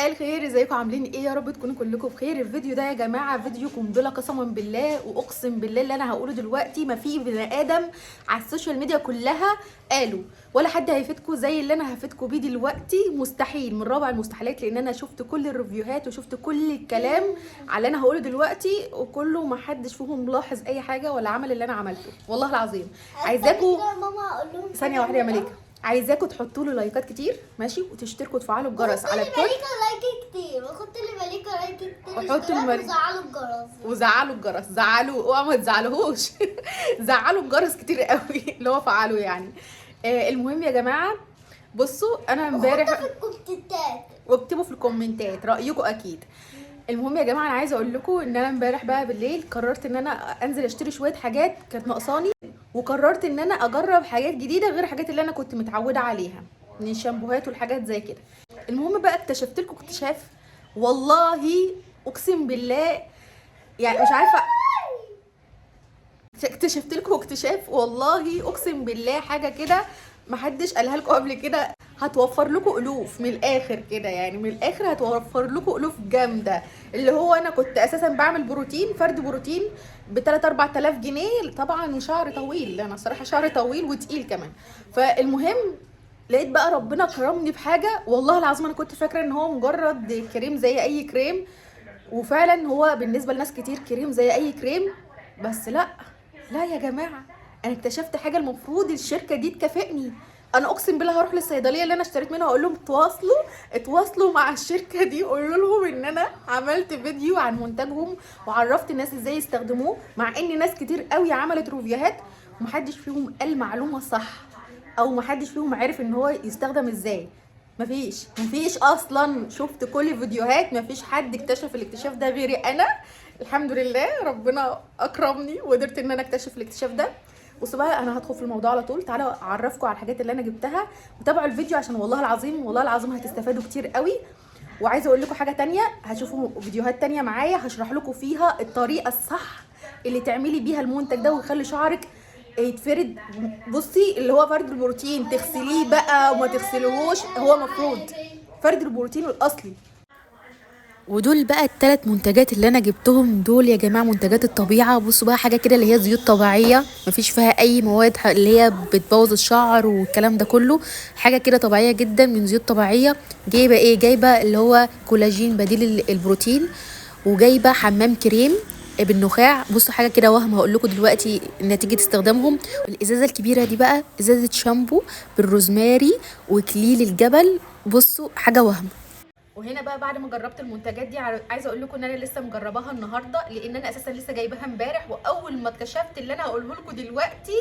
مساء الخير، ازيكم عاملين ايه؟ يا رب تكونوا كلكم بخير. الفيديو ده يا جماعه فيديو قنبله قسما بالله، واقسم بالله اللي انا هقوله دلوقتي ما في بني ادم على السوشيال ميديا كلها قالوا، ولا حد هيفيدكم زي اللي انا هفيدكم بيه دلوقتي. مستحيل، من رابع المستحيلات، لان انا شفت كل الريفيوهات وشفت كل الكلام على اللي انا هقوله دلوقتي، وكله ما حدش فيهم ملاحظ اي حاجه ولا عمل اللي انا عملته. والله العظيم عايزاكم ثانيه واحده يا مليكه، عايزاكم تحطوا له لايكات كتير ماشي، وتشتركوا وتفعلوا الجرس على الكل. لايك كتير، وحط لي مليكه لايك كتير، وحطوا وزعلوا الجرس. وزعلوا الجرس، زعلوا اوعوا ما تزعلوهوش. زعلوا الجرس كتير قوي اللي هو فعلوا يعني. المهم يا جماعه، بصوا انا امبارح في الكومنتات واكتبوا في الكومنتات رايكم اكيد. المهم يا جماعه، انا عايزه اقول لكم ان انا امبارح بقى بالليل قررت ان انا انزل اشتري شويه حاجات كانت ناقصاني، وقررت ان انا اجرب حاجات جديده غير الحاجات اللي انا كنت متعوده عليها من الشامبوهات والحاجات زي كده. المهم بقى اكتشفت لكم اكتشاف، والله اقسم بالله يعني مش عارفه، اكتشفت لكم اكتشاف والله اقسم بالله حاجه كده محدش قالها لكم قبل كده. هتوفر لكم الوف من الاخر كده، يعني من الاخر هتوفر لكم الوف جامده. اللي هو انا كنت اساسا بعمل بروتين، فرد بروتين ب 3 4000 جنيه طبعا، وشعر طويل، انا صراحه شعر طويل وتقيل كمان. فالمهم لقيت بقى ربنا كرمني بحاجه، والله العظيم انا كنت فاكره ان هو مجرد كريم زي اي كريم، وفعلا هو بالنسبه لناس كتير كريم زي اي كريم، بس لا لا يا جماعه، انا اكتشفت حاجه المفروض الشركه دي تكافئني. انا اقسم بالله هروح للصيدليه اللي انا اشتريت منها واقول لهم اتواصلوا مع الشركه دي، قولوا لهم ان انا عملت فيديو عن منتجهم وعرفت الناس ازاي يستخدموه، مع ان ناس كتير قوي عملت ريفيوهات ومحدش فيهم قال معلومه صح، او محدش فيهم عارف ان هو يستخدم ازاي. مفيش اصلا، شفت كل الفيديوهات مفيش حد اكتشف الاكتشاف ده غيري انا. الحمد لله ربنا اكرمني وقدرت ان انا اكتشف الاكتشاف ده. بصوا بقى، انا هدخل في الموضوع على طول. تعالوا اعرفكم على الحاجات اللي انا جبتها، وتابعوا الفيديو عشان والله العظيم والله العظيم هتستفادوا كتير قوي. وعايزه اقول لكم حاجه تانية، هتشوفوا فيديوهات تانية معايا هشرح لكم فيها الطريقه الصح اللي تعملي بيها المنتج ده ويخلي شعرك يتفرد. بصي، اللي هو فرد البروتين تغسليه بقى وما تغسلوهوش، هو مفروض فرد البروتين الاصلي. ودول بقى الثلاث منتجات اللي انا جبتهم دول يا جماعه، منتجات الطبيعه. بصوا بقى، حاجه كده اللي هي زيوت طبيعيه مفيش فيها اي مواد اللي هي بتبوظ الشعر والكلام ده كله، حاجه كده طبيعيه جدا من زيوت طبيعيه. جايبه ايه؟ جايبه اللي هو كولاجين بديل البروتين، وجايبه حمام كريم بالنخاع. بصوا حاجه كده وهم، هقول لكم دلوقتي نتيجه استخدامهم. الازازه الكبيره دي بقى ازازه شامبو بالروزماري وكليل الجبل. بصوا حاجه وهم. وهنا بقى بعد ما جربت المنتجات دي، عايزه اقول لكم ان انا لسه مجرباها النهارده، لان انا اساسا لسه جايباها امبارح، واول ما اكتشفت اللي انا هقوله لكم دلوقتي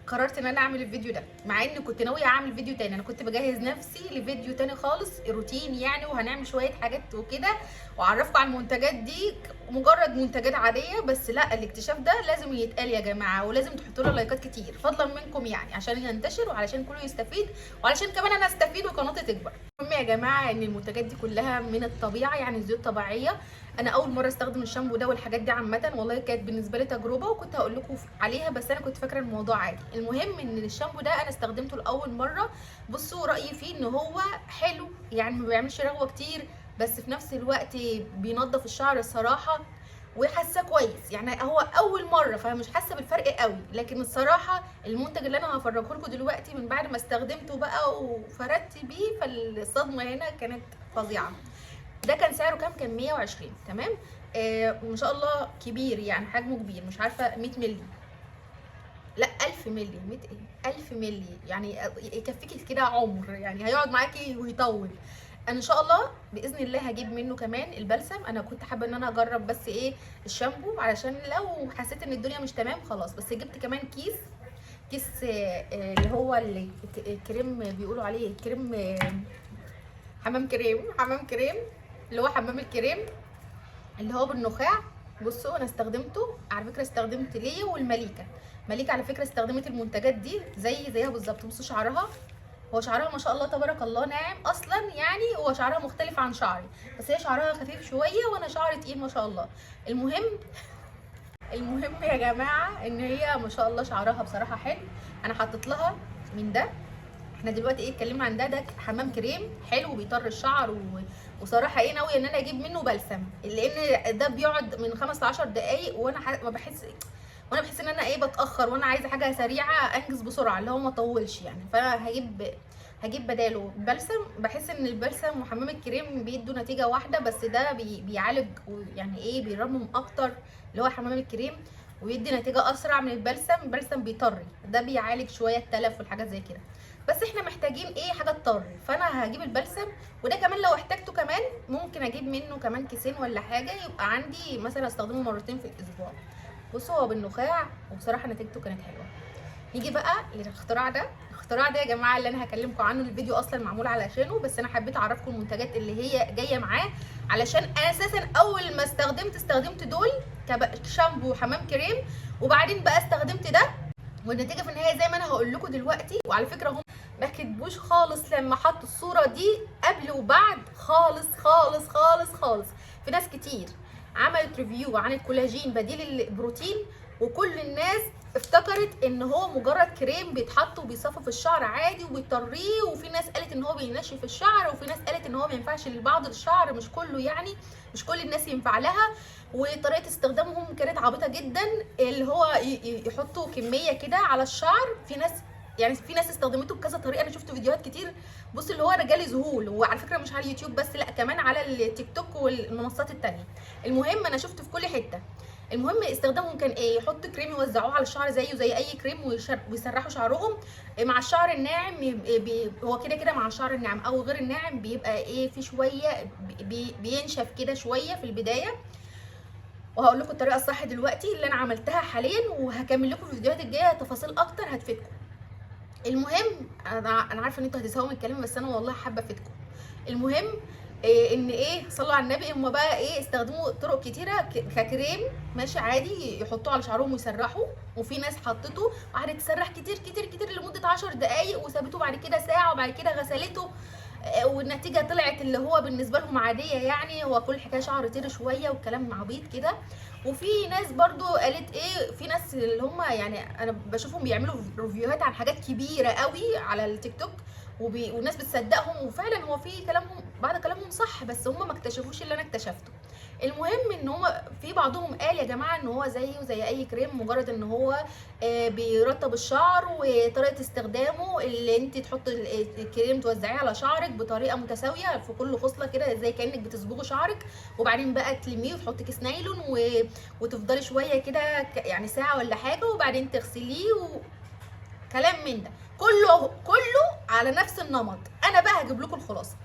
قررت ان انا اعمل الفيديو ده، مع اني كنت ناويه اعمل فيديو تاني. انا كنت بجهز نفسي لفيديو تاني خالص روتين يعني، وهنعمل شويه حاجات وكده واعرفكم على المنتجات دي، مجرد منتجات عاديه. بس لا، الاكتشاف ده لازم يتقال يا جماعه، ولازم تحطوا له لايكات كتير فضلا منكم يعني، عشان ينتشر وعلشان كله يستفيد وعلشان كمان انا استفيد وقناتي تكبر. المهم يا جماعه ان المنتجات دي كلها من الطبيعه، يعني زيوت طبيعيه. انا اول مره استخدم الشامبو ده والحاجات دي عامه، والله كانت بالنسبه لي تجربه وكنت هقول لكم عليها، بس انا كنت فاكره الموضوع عادي. المهم ان الشامبو ده انا استخدمته لاول مره. بصوا رايي فيه ان هو حلو، يعني ما بيعملش رغوه كتير، بس في نفس الوقت بينظف الشعر الصراحه، وحاسه كويس يعني. هو اول مره فمش حاسه بالفرق قوي، لكن الصراحه المنتج اللي انا هفرجه لكم دلوقتي من بعد ما استخدمته بقى وفردت بيه، فالصدمه هنا كانت فظيعه. ده كان سعره كام؟ كان 120. تمام. ما شاء الله كبير يعني، حجمه كبير، مش عارفه 100 مللي، لا 1000 مللي، 100 ايه 1000 مللي، يعني يكفيكي كده عمر، يعني هيقعد معاكي ويطول. انا ان شاء الله باذن الله هجيب منه كمان البلسم. انا كنت حابه ان انا اجرب بس ايه الشامبو، علشان لو حسيت ان الدنيا مش تمام خلاص. بس جبت كمان كيس اللي هو الكريم، بيقولوا عليه كريم حمام كريم اللي هو حمام الكريم اللي هو بالنخاع. بصوا انا استخدمته على فكره، استخدمت ليه والمليكه. مليكه على فكره استخدمت المنتجات دي زيها بالظبط. بصوا شعرها، هو شعرها ما شاء الله تبارك الله ناعم اصلا، يعني هو شعرها مختلف عن شعري، بس هي شعرها خفيف شويه وانا شعري تقيل ما شاء الله. المهم يا جماعه ان هي ما شاء الله شعرها بصراحه حلو. انا حطيت لها من ده احنا دلوقتي ايه اتكلمنا عن ده حمام كريم حلو وبيطر الشعر وصراحه ايه ناويه ان انا اجيب منه بلسم، لان ده بيقعد من 5 ل 10 دقايق، وانا ما بحس ان انا ايه بتاخر، وانا عايزه حاجه سريعه انجز بسرعه اللي هو ما اطولش يعني. فانا هجيب بداله بلسم. بحس ان البلسم وحمام الكريم بيدوا نتيجه واحده، بس ده بيعالج يعني ايه بيرمم اكتر اللي هو حمام الكريم، ويدي نتيجه اسرع من البلسم. البلسم بيطري، ده بيعالج شويه التلف والحاجات زي كده، بس احنا محتاجين ايه حاجه تطري. فانا هجيب البلسم، وده كمان لو احتاجته كمان ممكن اجيب منه كمان كيسين ولا حاجه، يبقى عندي مثلا استخدمه مرتين في الاسبوع. بصوا هو بالنخاع، وبصراحه نتيجته كانت حلوه. نيجي بقى للاختراع ده. الاختراع ده يا جماعه اللي انا هكلمكم عنه، الفيديو اصلا معمول علشانه، بس انا حبيت اعرفكم المنتجات اللي هي جايه معاه، علشان انا اساسا اول ما استخدمت دول كشامبو وحمام كريم، وبعدين بقى استخدمت ده، والنتيجه في النهايه زي ما انا هقول لكم دلوقتي. وعلى فكره هم ما كتبوش خالص لما حطوا الصوره دي قبل وبعد خالص خالص خالص خالص. في ناس كتير عملت ريفيو عن الكولاجين بديل البروتين، وكل الناس افتكرت ان هو مجرد كريم بيتحط وبيصفى في الشعر عادي وبيطريه، وفي ناس قالت ان هو بينشف الشعر، وفي ناس قالت ان هو ما ينفعش لبعض الشعر، مش كله يعني، مش كل الناس ينفع لها. وطريقه استخدامهم كانت عبيطه جدا، اللي هو يحطوا كميه كده على الشعر. في ناس استخدمته بكذا طريقه، انا شفت فيديوهات كتير. بص اللي هو رجالي ذهول، وعلى فكره مش على اليوتيوب بس، لا كمان على التيك توك والمنصات التانية. المهم انا شفته في كل حته. المهم استخدامهم كان ايه؟ يحطوا كريم يوزعوه على الشعر زيه زي اي كريم، ويسرحوا شعرهم مع الشعر الناعم. هو كده كده مع الشعر الناعم او غير الناعم بيبقى ايه في شويه بينشف كده شويه في البدايه. وهقول لكم الطريقه الصح دلوقتي اللي انا عملتها حاليا، وهكمل لكم في الفيديوهات الجايه تفاصيل اكتر هتفيدكم. المهم انا عارفه ان انتوا هتزهقوا من الكلام، بس انا والله حابه افيدكم. المهم ان ايه صلوا على النبي، هم بقى ايه استخدموا طرق كتيره ككريم ماشي عادي يحطوه على شعرهم ويسرحوا، وفي ناس حطته وقعدت تسرح كتير كتير كتير لمده 10 دقايق، وسابته بعد كده ساعه، وبعد كده غسلته، والنتيجه طلعت اللي هو بالنسبه لهم عاديه يعني، هو كل حكايه شعر طير شويه وكلام عبيط كده. وفي ناس برضو قالت ايه، في ناس اللي هم يعني انا بشوفهم بيعملوا ريفيوهات عن حاجات كبيره قوي على التيك توك، والناس بتصدقهم، وفعلا هو في كلامهم بعض كلامهم صح، بس هم ما اكتشفوش اللي انا اكتشفته. المهم ان هم في بعضهم قال يا جماعه ان هو زيه زي اي كريم، مجرد ان هو بيرطب الشعر، وطريقه استخدامه اللي انت تحط الكريم توزعيه على شعرك بطريقه متساويه في كل خصله كده، زي كانك بتصبغي شعرك، وبعدين بقى تلميه وتحطي كيس نايلون وتفضلي شويه كده يعني ساعه ولا حاجه، وبعدين تغسليه كلام من ده كله على نفس النمط. انا بقى هجيب لكم الخلاصه.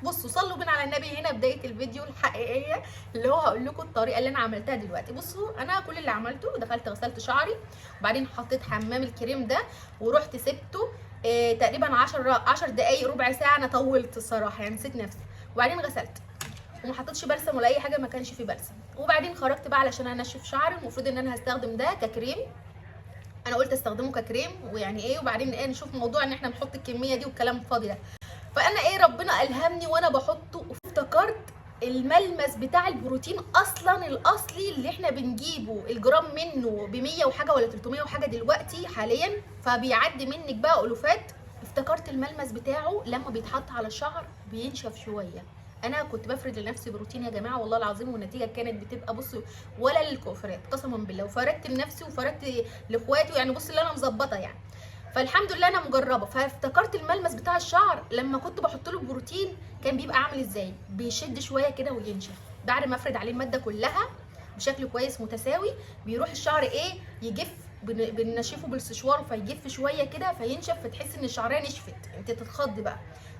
بصوا صلوا بينا على النبي، هنا بدايه الفيديو الحقيقيه اللي هو هقول لكم الطريقه اللي انا عملتها دلوقتي. بصوا انا كل اللي عملته دخلت غسلت شعري، وبعدين حطيت حمام الكريم ده، ورحت سبته تقريبا 10 دقايق ربع ساعه. انا طولت الصراحه يعني نسيت نفسي، وبعدين غسلت وما حطيتش بلسم ولا اي حاجه، ما كانش فيه بلسم. وبعدين خرجت بقى علشان انشف شعري، المفروض ان انا هستخدم ده ككريم، انا قلت استخدمه ككريم ويعني ايه، وبعدين ايه نشوف موضوع ان احنا نحط الكميه دي والكلام الفاضي ده. فانا ايه ربنا الهمني وانا بحطه، وافتكرت الملمس بتاع البروتين اصلا الاصلي اللي احنا بنجيبه الجرام منه ب100 وحاجه ولا 300 وحاجه دلوقتي حاليا، فبيعدي منك بقى الوفات. افتكرت الملمس بتاعه لما بيتحط على الشعر بينشف شويه. انا كنت بفرد لنفسي بروتين يا جماعه والله العظيم، والنتيجه كانت بتبقى بصوا ولا للكفرات قسما بالله، وفردت لنفسي وفردت لاخواتي، يعني بص اللي انا مظبطه يعني. فالحمد لله انا مجربه، فافتكرت الملمس بتاع الشعر لما كنت بحط له بروتين كان بيبقى عامل ازاي، بيشد شويه كده وينشف. بعد ما افرد عليه الماده كلها بشكل كويس متساوي، بيروح الشعر ايه يجف، بننشفه بالسشوار فيجف شويه كده فينشف، فتحس ان الشعريه نشفت، انت تتخض بقى.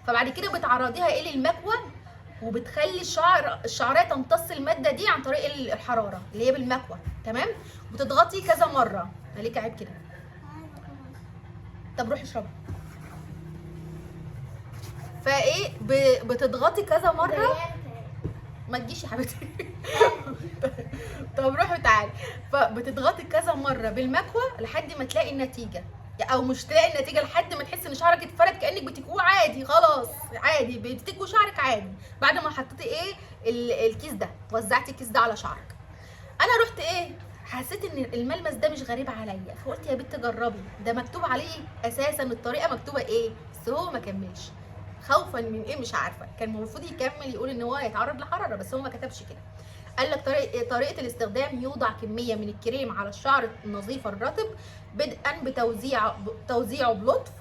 فبعد كده بتعرضيها ايه للمكوى، وبتخلي الشعريه تمتص الماده دي عن طريق الحراره اللي هي بالمكوى، تمام. بتضغطي كذا مره، مالك عيب كده. طب روحي اشربي. فايه بتضغطي كذا مره، ما تجيش يا حبيبتي. طب روحي تعالي. فبتضغطي كذا مره بالمكوى لحد ما تلاقي النتيجه، او مش تلاقي النتيجه لحد ما تحسي ان شعرك اتفرد كانك بتكويه عادي، خلاص عادي بتكوي شعرك عادي بعد ما حطيتي ايه الكيس ده، وزعتي الكيس ده على شعرك. انا رحت ايه حسيت ان الملمس ده مش غريب عليا، فقلت يا بنت جربي، ده مكتوب عليه اساسا الطريقه مكتوبه ايه بس هو ما كملش خوفا من ايه مش عارفه، كان المفروض يكمل يقول ان هو هيتعرض لحراره، بس هو ما كتبش كده. قال لك طريقه الاستخدام: يوضع كميه من الكريم على الشعر النظيف الرطب بدءا توزيعه بلطف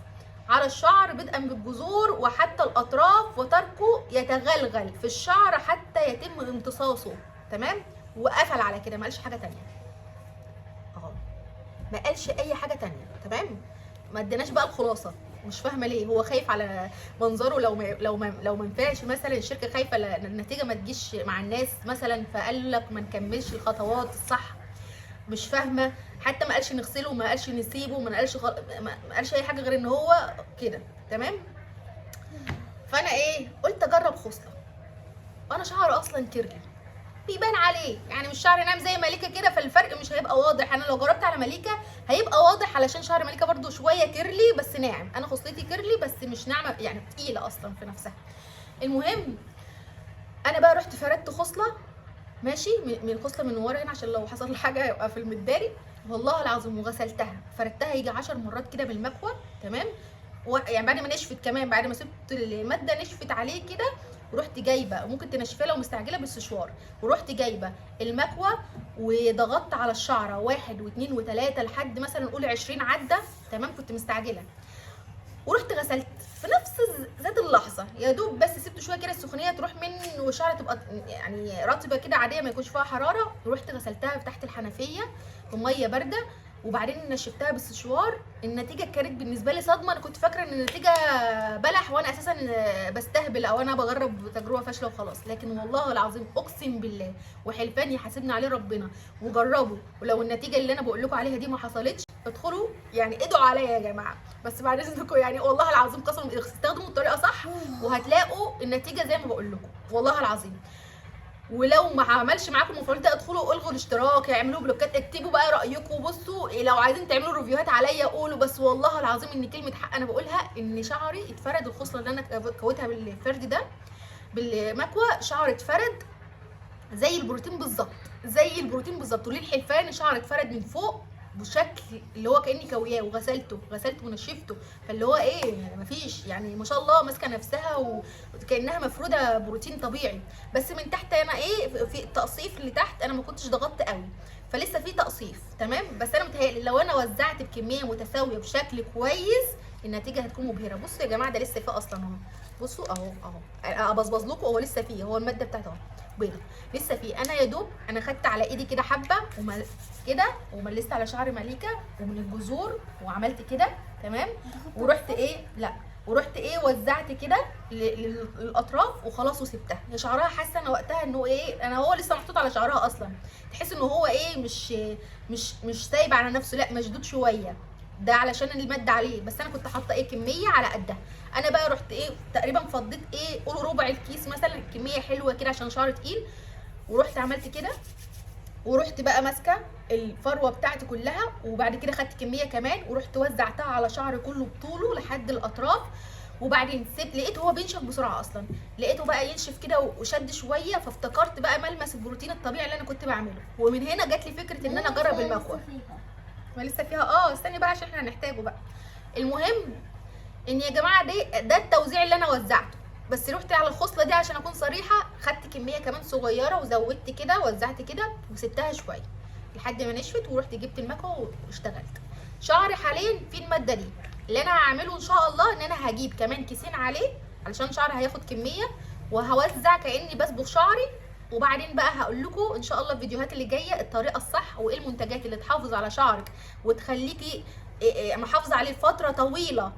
على الشعر بدءا بالجذور وحتى الاطراف، وتركه يتغلغل في الشعر حتى يتم امتصاصه. تمام، وقفل على كده، ما قالش حاجه تانية اهو، ما قالش اي حاجه تانية. تمام، ما اديناش بقى الخلاصه. مش فاهمه ليه هو خايف على منظره، لو ما ينفعش مثلا، الشركه خايفه النتيجه ما تجيش مع الناس مثلا، فقال لك ما نكملش الخطوات الصح. مش فاهمه، حتى ما قالش نغسله، ما قالش نسيبه، ما قالش اي حاجه غير ان هو كده. تمام، فانا ايه، قلت اجرب خصله. وانا شعري اصلا كيرلي بيبان عليه، يعني مش شعر ناعم زي مليكه كده، فالفرق مش هيبقى واضح. انا لو جربت على مليكه هيبقى واضح، علشان شعر مليكه برده شويه كيرلي بس ناعم، انا خصلتي كيرلي بس مش ناعمه، يعني تقيله اصلا في نفسها. المهم، انا بقى رحت فردت خصله ماشي من الخصله من ورا هنا، عشان لو حصل حاجه يبقى في المداري، والله العظيم، وغسلتها فردتها يجي 10 مرات كده بالمكوى. تمام، يعني بعد ما نشفت كمان، بعد ما سبت الماده نشفت عليه كده، ورحت جايبه، ممكن تنشفيها لو مستعجله بالسشوار، ورحت جايبه المكوى وضغطت على الشعره 1 و2 و3 لحد مثلا نقول 20 عده. تمام، كنت مستعجله، ورحت غسلت في نفس ذات اللحظه، يا دوب بس سبت شويه كده السخونيه تروح من وشعري تبقى يعني رطبه كده عاديه ما يكونش فيها حراره، ورحت غسلتها تحت الحنفيه بميه بارده، وبعدين نشفتها بالسشوار. النتيجه كانت بالنسبه لي صدمه، انا كنت فاكره ان النتيجه بلح، وانا اساسا بستهبل او انا بجرب تجربه فاشله وخلاص، لكن والله العظيم اقسم بالله وحلفان يحاسبني عليه ربنا، وجربوا، ولو النتيجه اللي انا بقول لكم عليها دي ما حصلتش ادخلوا يعني ادعوا عليا يا جماعه، بس بعد اذنكم يعني والله العظيم قسما استخدموا الطريقه صح وهتلاقوا النتيجه زي ما بقول لكم والله العظيم. ولو ما عملش معاكم المفعول ده ادخلوا الغوا الاشتراك، اعملوا بلوكات، اكتبوا بقى رايكم. بصوا لو عايزين تعملوا ريفيوهات عليا قولوا، بس والله العظيم ان كلمه حق انا بقولها، ان شعري اتفرد، الخصله اللي انا كويتها بالفرد ده بالمكوى، شعري اتفرد زي البروتين بالظبط، زي البروتين بالظبط، وليه الحلفان شعري اتفرد من فوق بشكل اللي هو كاني كوياه، وغسلته ونشفته، فاللي هو ايه مفيش يعني ما شاء الله ماسكه نفسها وكانها مفروده بروتين طبيعي. بس من تحت انا ايه، في التقصيف اللي تحت انا ما كنتش ضغطت قوي، فلسه في تقصيف. تمام، بس انا متهيألي لو انا وزعت بكميه متساويه بشكل كويس النتيجه هتكون مبهره. بصوا يا جماعه ده لسه فيه اصلا اهو، بصوا اهو ابصبص لكم، هو لسه فيه، هو الماده بتاعته اهو بيضه لسه فيه. انا يا دوب انا خدت على ايدي كده حبه كده وملست على شعري مليكه ومن الجذور وعملت كده. تمام، ورحت ايه، لا ورحت ايه وزعت كده للاطراف وخلاص وسبتها. يا شعرها حاسه انا وقتها انه ايه، انا هو لسه محطوط على شعرها اصلا، تحس انه هو ايه مش سايب على نفسه، لا مشدود شويه، ده علشان الماده عليه، بس انا كنت حاطه ايه كميه على قدها. انا بقى رحت ايه تقريبا فضيت ايه قولوا ربع الكيس مثلا، كميه حلوه كده عشان شعري تقيل، ورحت عملت كده، ورحت بقى ماسكه الفروه بتاعتي كلها، وبعد كده خدت كميه كمان ورحت وزعتها على شعري كله بطوله لحد الاطراف. وبعدين لقيته هو بينشف بسرعه اصلا، لقيته بقى ينشف كده وشد شويه، فافتكرت بقى ملمس البروتين الطبيعي اللي انا كنت بعمله، ومن هنا جات لي فكره ان انا اجرب المكوى. ما لسه فيها استني بقى عشان احنا هنحتاجه بقى. المهم ان يا جماعه ده التوزيع اللي انا وزعته، بس رحت على الخصله دي عشان اكون صريحه خدت كميه كمان صغيره وزودت كده وزعت كده وسبتها شويه لحد ما نشفت، ورحت جبت المكوى واشتغلت. شعري حاليا في الماده دي، اللي انا هعمله ان شاء الله ان انا هجيب كمان كيسين عليه علشان شعري هياخد كميه، وهوزع كاني بصبغ شعري. وبعدين بقى هقول لكم ان شاء الله الفيديوهات اللي جايه الطريقه الصح، وايه المنتجات اللي تحافظ على شعرك وتخليكي محافظه عليه فتره طويله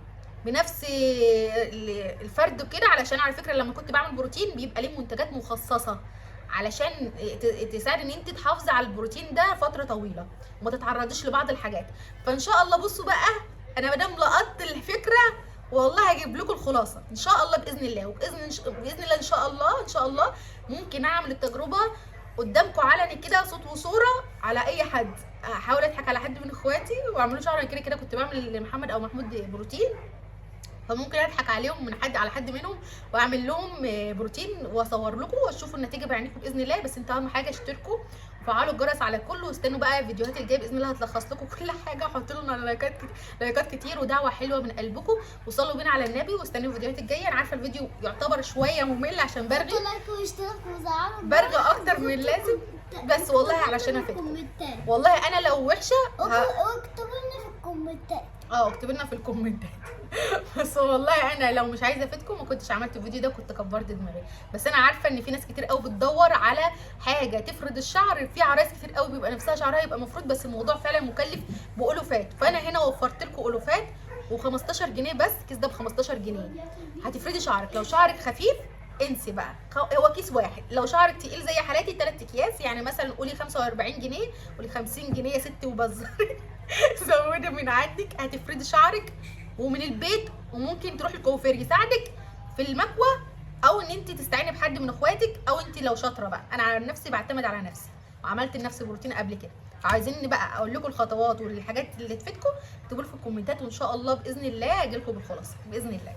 بنفس الفرد وكده. علشان على فكره لما كنت بعمل بروتين بيبقى ليه منتجات مخصصه علشان تساعد ان انت تحافظي على البروتين ده فتره طويله وما تتعرضيش لبعض الحاجات. فان شاء الله بصوا بقى انا مادام لقطت الفكره والله هجيب لكم الخلاصه ان شاء الله باذن الله، وباذن الله ان شاء الله ممكن اعمل التجربه قدامكم علني كده صوت وصوره على اي حد. هحاول اضحك على حد من اخواتي واعملوا شعري كده كده كنت بعمل لمحمد او محمود بروتين، فممكن اضحك عليهم من حد على حد منهم واعمل لهم بروتين واصور لكم وتشوفوا النتيجه بعينيكم باذن الله. بس انتوا اهم حاجه اشتركوا وفعلوا الجرس على الكل، واستنوا بقى الفيديوهات الجايه باذن الله هتلخص لكم كل حاجه. حطوا لنا لايكات كتير ودعوه حلوه من قلبكم، وصلوا بينا على النبي، واستنوا الفيديوهات الجايه. انا عارفه الفيديو يعتبر شويه ممل عشان برغي لايك واشتراك وزعلوا برغي اكتر من اللازم، بس والله علشان افيدكم. كومنتات والله انا لو وحشه واكتبوا لنا في الكومنتات. اكتبوا لنا في الكومنتات. بس والله انا لو مش عايزه افيدكم ما كنتش عملت الفيديو ده، كنت كبرت دماغي. بس انا عارفه ان في ناس كتير قوي بتدور على حاجه تفرد الشعر، في عرايس كتير قوي بيبقى نفسها شعرها يبقى مفروض، بس الموضوع فعلا مكلف بألوفات. فانا هنا وفرت لكم ألوفات و15 جنيه بس. الكيس ده ب 15 جنيه هتفردي شعرك. لو شعرك خفيف انسي بقى، هو كيس واحد. لو شعرك تقيل زي حالاتي 3 اكياس، يعني مثلا قولي 45 جنيه، قولي 50 جنيه يا ستي وبزري. زودي من عندك، هتفردي شعرك ومن البيت. وممكن تروحي الكوافير يساعدك في المكوى، او ان انت تستعيني بحد من اخواتك، او انت لو شاطره بقى. انا على نفسي بعتمد على نفسي، وعملت لنفسي بروتين قبل كده. عايزين بقى اقول لكم الخطوات والحاجات اللي تفيدكم، اكتبوا لي في الكومنتات، وان شاء الله باذن الله اجي لكم بالخلاصه باذن الله.